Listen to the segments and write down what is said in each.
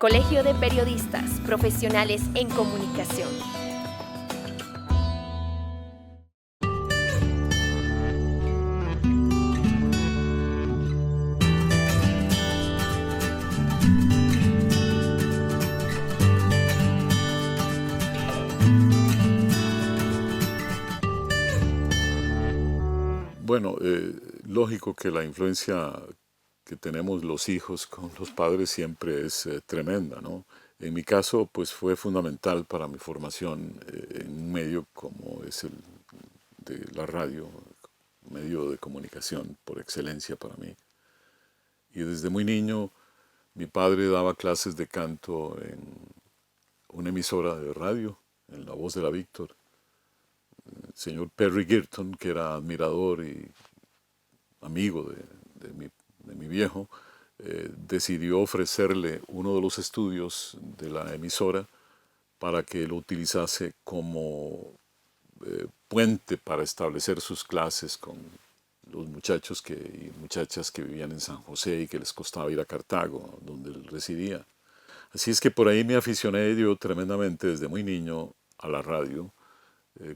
Colegio de Periodistas Profesionales en Comunicación. Bueno, lógico que la influencia que tenemos los hijos con los padres siempre es tremenda, ¿no? En mi caso, pues fue fundamental para mi formación en un medio como es el de la radio, medio de comunicación por excelencia para mí. Y desde muy niño mi padre daba clases de canto en una emisora de radio, en La Voz de la Víctor. El señor Perry Girton, que era admirador y amigo de mi viejo, decidió ofrecerle uno de los estudios de la emisora para que lo utilizase como puente para establecer sus clases con los muchachos y muchachas que vivían en San José y que les costaba ir a Cartago, donde él residía. Así es que por ahí me aficioné yo tremendamente desde muy niño a la radio,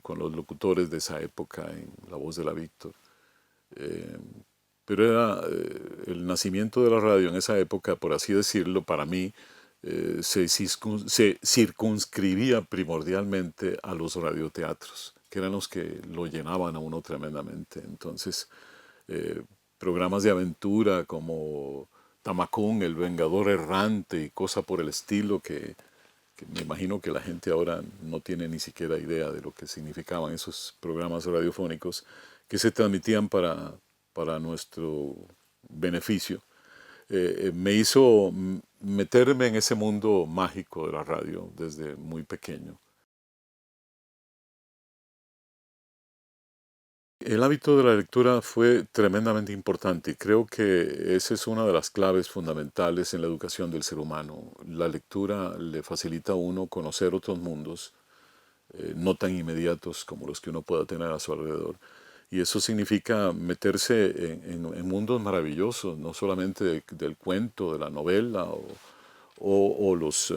con los locutores de esa época en La Voz de la Víctor. Eh, pero era el nacimiento de la radio en esa época, por así decirlo, para mí se circunscribía primordialmente a los radioteatros, que eran los que lo llenaban a uno tremendamente. Entonces, eh, programas de aventura como Tamacún, El Vengador Errante y cosa por el estilo, que me imagino que la gente ahora no tiene ni siquiera idea de lo que significaban esos programas radiofónicos que se transmitían para nuestro beneficio, me hizo meterme en ese mundo mágico de la radio desde muy pequeño. El hábito de la lectura fue tremendamente importante y creo que esa es una de las claves fundamentales en la educación del ser humano. La lectura le facilita a uno conocer otros mundos, no tan inmediatos como los que uno pueda tener a su alrededor. Y eso significa meterse en mundos maravillosos, no solamente del cuento, de la novela o los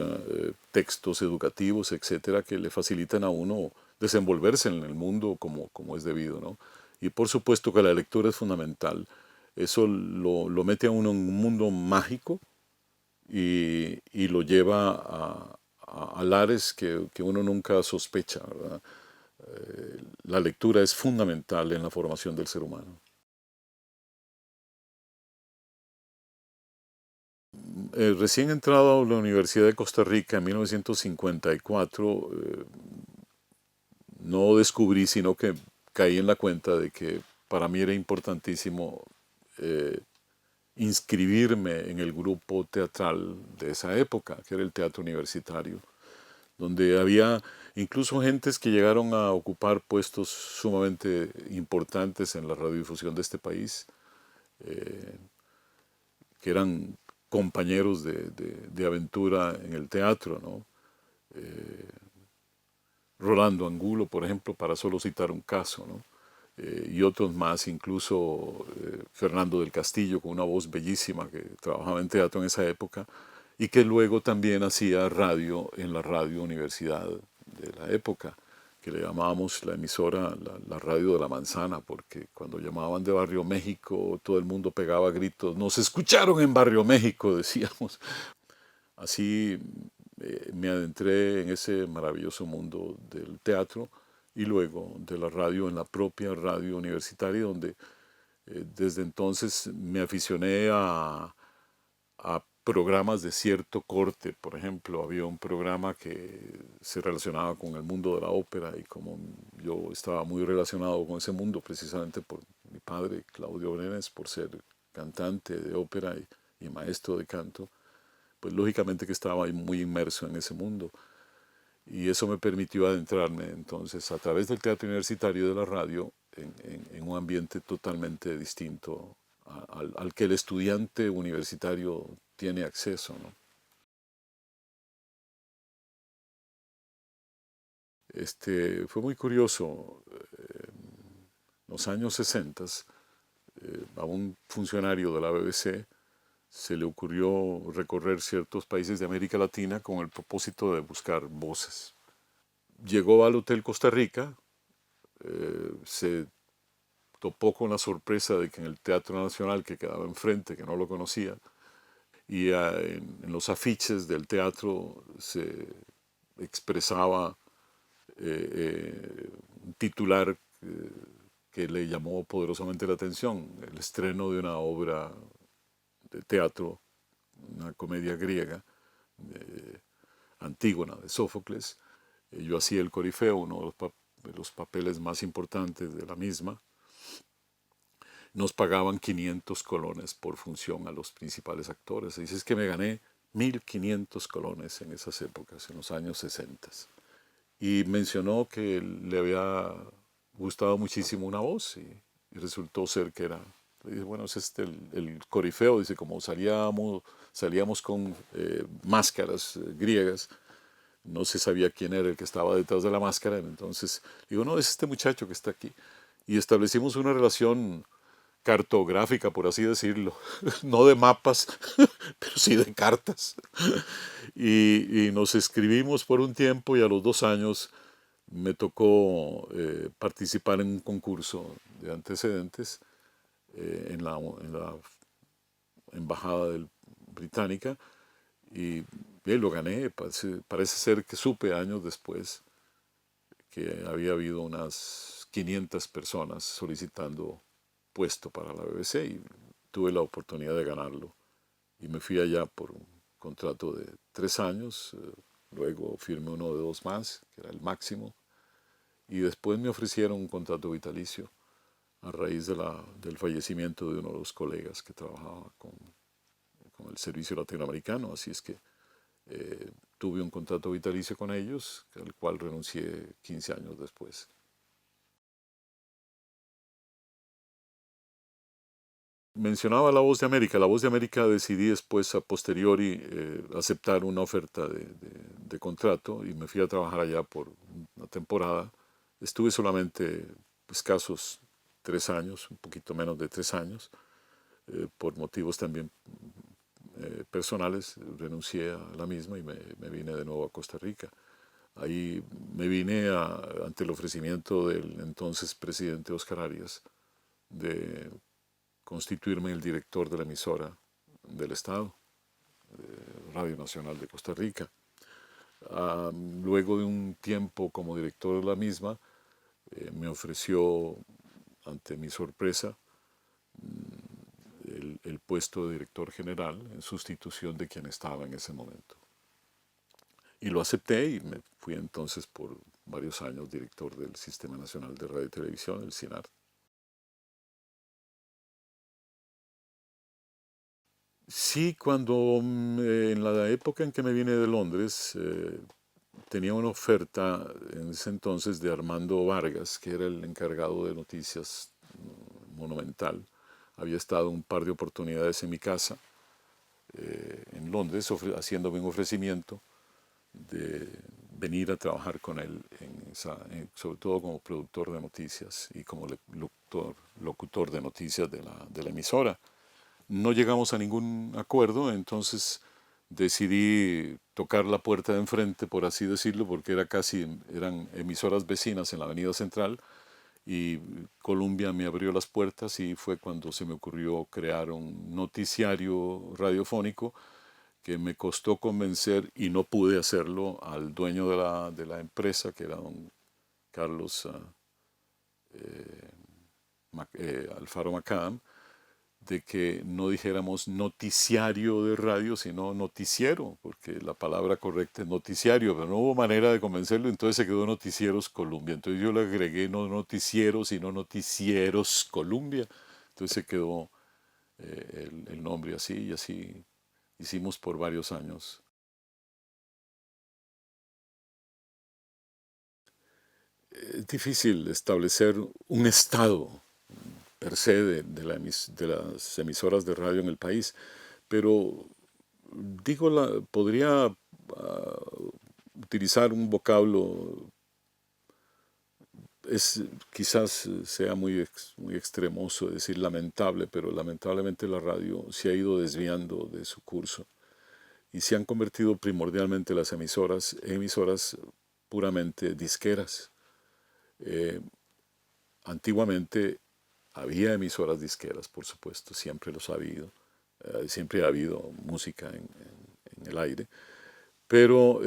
textos educativos, etcétera, que le facilitan a uno desenvolverse en el mundo como es debido, ¿no? Y por supuesto que la lectura es fundamental. Eso lo mete a uno en un mundo mágico y lo lleva a lares que uno nunca sospecha, ¿verdad? La lectura es fundamental en la formación del ser humano. Recién entrado a la Universidad de Costa Rica en 1954, no descubrí, sino que caí en la cuenta de que para mí era importantísimo eh, inscribirme en el grupo teatral de esa época, que era el teatro universitario, donde había incluso gentes que llegaron a ocupar puestos sumamente importantes en la radiodifusión de este país, eh, que eran compañeros de aventura en el teatro, ¿no? Eh, Rolando Angulo, por ejemplo, para solo citar un caso, ¿no? Y otros más, incluso Fernando del Castillo, con una voz bellísima que trabajaba en teatro en esa época y que luego también hacía radio en la radio universidad de la época, que le llamábamos la emisora la radio de la manzana, porque cuando llamaban de Barrio México todo el mundo pegaba gritos, nos escucharon en Barrio México, decíamos. Así me adentré en ese maravilloso mundo del teatro y luego de la radio en la propia radio universitaria, donde desde entonces me aficioné a programas de cierto corte. Por ejemplo, había un programa que se relacionaba con el mundo de la ópera y como yo estaba muy relacionado con ese mundo precisamente por mi padre, Claudio Brenes, por ser cantante de ópera y maestro de canto, pues lógicamente que estaba muy inmerso en ese mundo. Y eso me permitió adentrarme entonces a través del teatro universitario y de la radio en un ambiente totalmente distinto al que el estudiante universitario tiene acceso, ¿no? Fue muy curioso. En los años 60, a un funcionario de la BBC se le ocurrió recorrer ciertos países de América Latina con el propósito de buscar voces. Llegó al Hotel Costa Rica, se topó con la sorpresa de que en el Teatro Nacional, que quedaba enfrente, que no lo conocía, y en los afiches del teatro se expresaba un titular que le llamó poderosamente la atención, el estreno de una obra de teatro, una comedia griega, Antígona, de Sófocles. Yo hacía el Corifeo, uno de los papeles más importantes de la misma. Nos pagaban 500 colones por función a los principales actores. Y dice, es que me gané 1.500 colones en esas épocas, en los años 60. Y mencionó que le había gustado muchísimo una voz y resultó ser que era, dice, bueno, es el Corifeo, dice, como salíamos con máscaras griegas, no se sabía quién era el que estaba detrás de la máscara, entonces digo, no, es este muchacho que está aquí. Y establecimos una relación cartográfica, por así decirlo, no de mapas, pero sí de cartas. Y nos escribimos por un tiempo y a los 2 años me tocó participar en un concurso de antecedentes en la embajada británica y lo gané. Parece ser que supe años después que había habido unas 500 personas solicitando puesto para la BBC y tuve la oportunidad de ganarlo. Y me fui allá por un contrato de 3 años, luego firmé uno de 2 más, que era el máximo, y después me ofrecieron un contrato vitalicio a raíz del fallecimiento de uno de los colegas que trabajaba con el servicio latinoamericano, así es que tuve un contrato vitalicio con ellos, al cual renuncié 15 años después. Mencionaba La Voz de América. La Voz de América decidí después, a posteriori, aceptar una oferta de contrato y me fui a trabajar allá por una temporada. Estuve solamente escasos 3 años, un poquito menos de 3 años, por motivos también personales. Renuncié a la misma y me vine de nuevo a Costa Rica. Ahí me vine ante el ofrecimiento del entonces presidente Oscar Arias de constituirme el director de la emisora del Estado, Radio Nacional de Costa Rica. Luego de un tiempo como director de la misma, me ofreció, ante mi sorpresa, el puesto de director general en sustitución de quien estaba en ese momento. Y lo acepté y me fui entonces por varios años director del Sistema Nacional de Radio y Televisión, el SINAR. Sí, cuando en la época en que me vine de Londres, tenía una oferta en ese entonces de Armando Vargas, que era el encargado de noticias Monumental. Había estado un par de oportunidades en mi casa, en Londres, haciéndome un ofrecimiento de venir a trabajar con él, sobre todo como productor de noticias y como locutor de noticias de la emisora. No llegamos a ningún acuerdo, entonces decidí tocar la puerta de enfrente, por así decirlo, porque eran emisoras vecinas en la Avenida Central y Columbia me abrió las puertas y fue cuando se me ocurrió crear un noticiario radiofónico que me costó convencer y no pude hacerlo al dueño de la empresa, que era don Carlos Alfaro Macadam, de que no dijéramos noticiario de radio, sino noticiero, porque la palabra correcta es noticiario, pero no hubo manera de convencerlo, entonces se quedó Noticieros Colombia. Entonces yo le agregué no noticieros, sino Noticieros Colombia. Entonces se quedó el nombre así y así hicimos por varios años. Es difícil establecer un estado per se de las emisoras de radio en el país, pero digo, podría utilizar un vocablo quizás sea muy extremoso decir lamentable, pero lamentablemente la radio se ha ido desviando de su curso y se han convertido primordialmente las emisoras en emisoras puramente disqueras. Eh, Antiguamente había emisoras disqueras, por supuesto, siempre los ha habido, siempre ha habido música en el aire, pero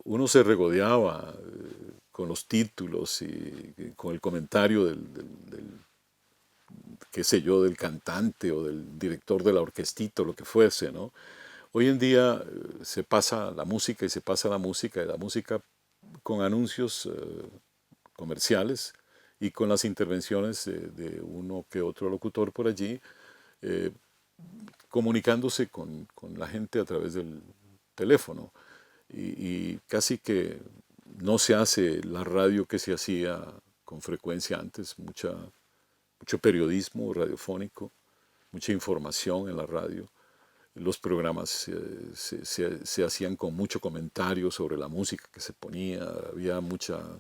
uno se regodeaba con los títulos y con el comentario qué sé yo, del cantante o del director de la orquestita o lo que fuese, ¿no? Hoy en día se pasa la música y se pasa la música con anuncios comerciales y con las intervenciones de uno que otro locutor por allí, eh, comunicándose con la gente a través del teléfono. Y casi que no se hace la radio que se hacía con frecuencia antes, mucho periodismo radiofónico, mucha información en la radio. Los programas se hacían con mucho comentario sobre la música que se ponía, había mucha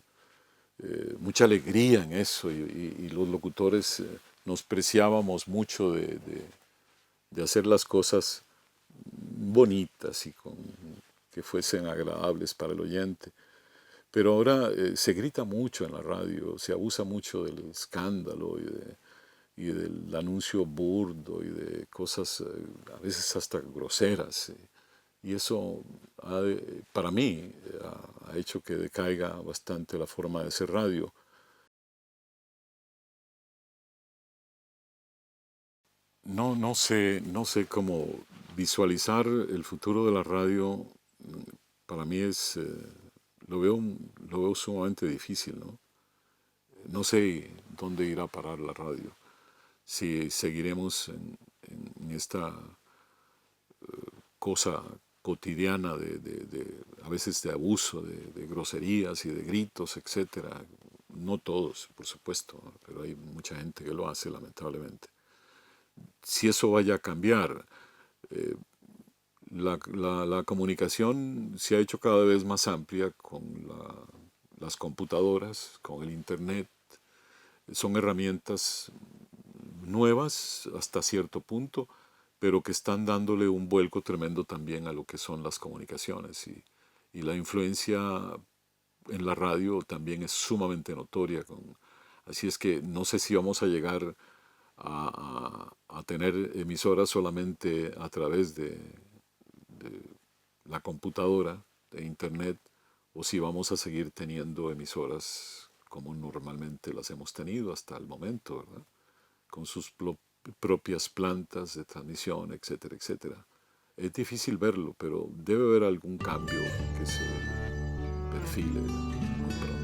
alegría en eso y los locutores nos preciábamos mucho de hacer las cosas bonitas y que fuesen agradables para el oyente. Pero ahora se grita mucho en la radio, se abusa mucho del escándalo y del anuncio burdo y de cosas a veces hasta groseras. Y eso para mí ha hecho que decaiga bastante la forma de hacer radio. No sé cómo visualizar el futuro de la radio. Para mí lo veo sumamente difícil, ¿no? No sé dónde irá a parar la radio. Si seguiremos en esta cosa cotidiana a veces de abuso, de groserías y de gritos, etcétera. No todos, por supuesto, ¿no? Pero hay mucha gente que lo hace, lamentablemente. Si eso vaya a cambiar, eh, la comunicación se ha hecho cada vez más amplia con las computadoras, con el Internet. Son herramientas nuevas hasta cierto punto, pero que están dándole un vuelco tremendo también a lo que son las comunicaciones. Y la influencia en la radio también es sumamente notoria. Así es que no sé si vamos a llegar a tener emisoras solamente a través de la computadora, de Internet, o si vamos a seguir teniendo emisoras como normalmente las hemos tenido hasta el momento, ¿verdad? Con sus propias plantas de transmisión, etcétera, etcétera. Es difícil verlo, pero debe haber algún cambio que se perfile muy pronto.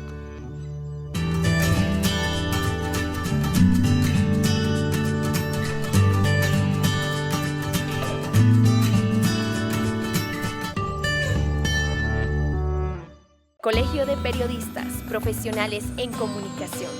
Colegio de Periodistas Profesionales en Comunicación.